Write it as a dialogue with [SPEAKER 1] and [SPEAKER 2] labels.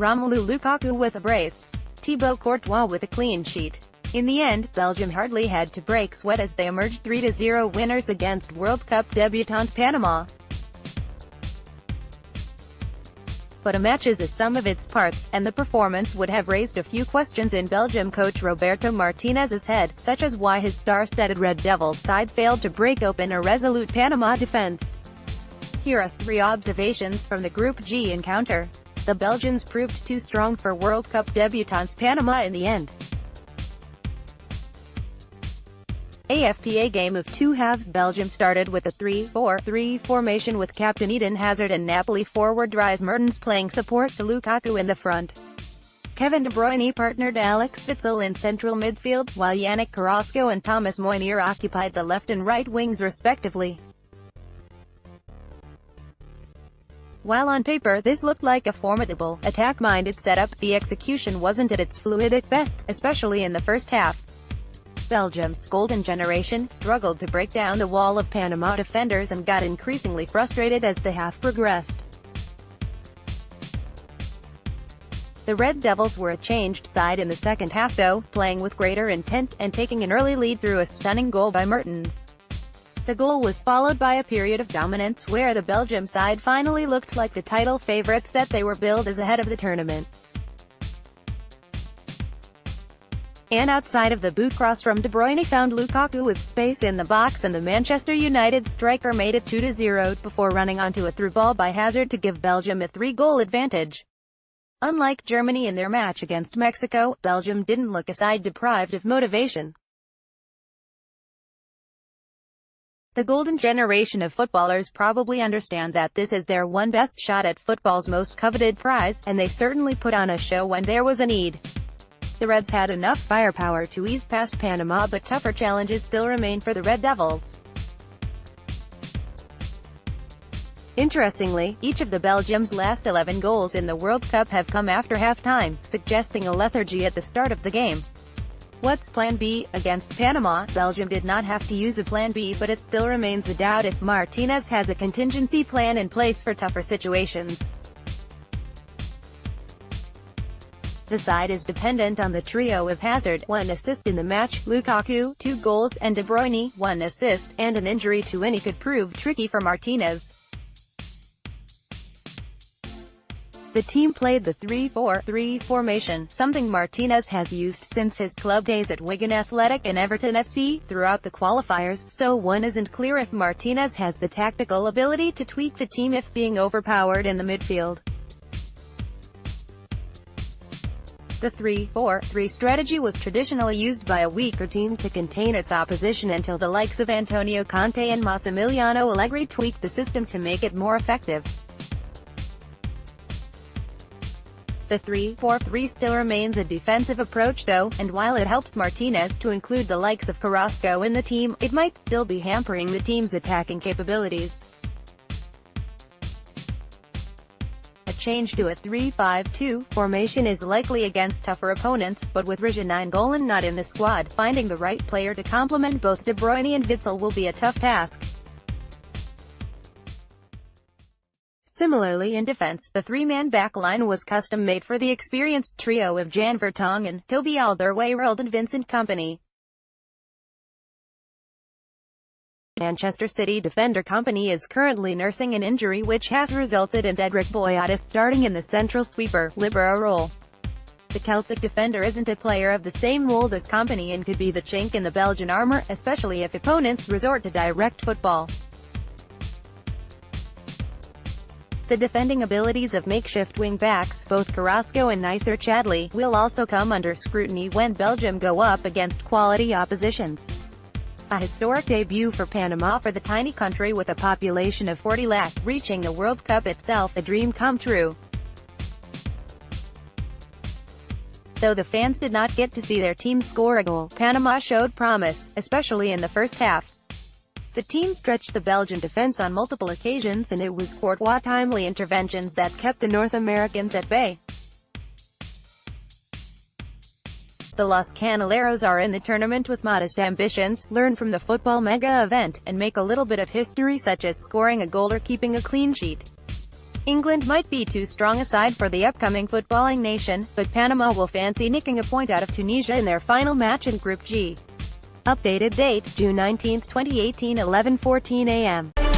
[SPEAKER 1] Romelu Lukaku with a brace. Thibaut Courtois with a clean sheet. In the end, Belgium hardly had to break sweat as they emerged 3-0 winners against World Cup debutant Panama. But a match is a sum of its parts, and the performance would have raised a few questions in Belgium coach Roberto Martinez's head, such as why his star-studded Red Devils side failed to break open a resolute Panama defense. Here are 3 observations from the Group G encounter. The Belgians proved too strong for World Cup debutants Panama in the end. AFPA game of 2 halves. Belgium started with a 3-4-3 formation with captain Eden Hazard and Napoli forward Dries Mertens playing support to Lukaku in the front. Kevin De Bruyne partnered Alex Witsel in central midfield, while Yannick Carrasco and Thomas Meunier occupied the left and right wings respectively. While on paper this looked like a formidable, attack-minded setup, the execution wasn't at its fluid best, especially in the first half. Belgium's golden generation struggled to break down the wall of Panama defenders and got increasingly frustrated as the half progressed. The Red Devils were a changed side in the second half though, playing with greater intent, and taking an early lead through a stunning goal by Mertens. The goal was followed by a period of dominance where the Belgium side finally looked like the title favourites that they were billed as ahead of the tournament. And outside of the boot cross from De Bruyne found Lukaku with space in the box, and the Manchester United striker made it 2-0 before running onto a through ball by Hazard to give Belgium a 3-goal advantage. Unlike Germany in their match against Mexico, Belgium didn't look a side deprived of motivation. The golden generation of footballers probably understand that this is their one best shot at football's most coveted prize, and they certainly put on a show when there was a need. The Reds had enough firepower to ease past Panama, but tougher challenges still remain for the Red Devils. Interestingly, each of the Belgium's last 11 goals in the World Cup have come after half-time, suggesting a lethargy at the start of the game. What's Plan B? Against Panama, Belgium did not have to use a Plan B, but it still remains a doubt if Martinez has a contingency plan in place for tougher situations. The side is dependent on the trio of Hazard, 1 assist in the match, Lukaku, 2 goals, and De Bruyne, 1 assist, and an injury to any could prove tricky for Martinez. The team played the 3-4-3 formation, something Martinez has used since his club days at Wigan Athletic and Everton FC, throughout the qualifiers, so one isn't clear if Martinez has the tactical ability to tweak the team if being overpowered in the midfield. The 3-4-3 strategy was traditionally used by a weaker team to contain its opposition until the likes of Antonio Conte and Massimiliano Allegri tweaked the system to make it more effective. The 3-4-3 still remains a defensive approach though, and while it helps Martinez to include the likes of Carrasco in the team, it might still be hampering the team's attacking capabilities. A change to a 3-5-2 formation is likely against tougher opponents, but with Raja Nainggolan not in the squad, finding the right player to complement both De Bruyne and Witsel will be a tough task. Similarly in defense, the 3-man backline was custom-made for the experienced trio of Jan Vertonghen, Toby Alderweireld and Vincent Kompany. Manchester City defender Kompany is currently nursing an injury which has resulted in Dedrick Boyata starting in the central sweeper, libero role. The Celtic defender isn't a player of the same mold as Kompany and could be the chink in the Belgian armour, especially if opponents resort to direct football. The defending abilities of makeshift wing-backs, both Carrasco and Nacer Chadli, will also come under scrutiny when Belgium go up against quality oppositions. A historic debut for Panama for the tiny country with a population of 40 lakh, reaching the World Cup itself a dream come true. Though the fans did not get to see their team score a goal, Panama showed promise, especially in the first half. The team stretched the Belgian defense on multiple occasions, and it was Courtois' timely interventions that kept the North Americans at bay. The Los Canaleros are in the tournament with modest ambitions, learn from the football mega event, and make a little bit of history such as scoring a goal or keeping a clean sheet. England might be too strong a side for the upcoming footballing nation, but Panama will fancy nicking a point out of Tunisia in their final match in Group G. Updated date, June 19, 2018, 11:14 a.m.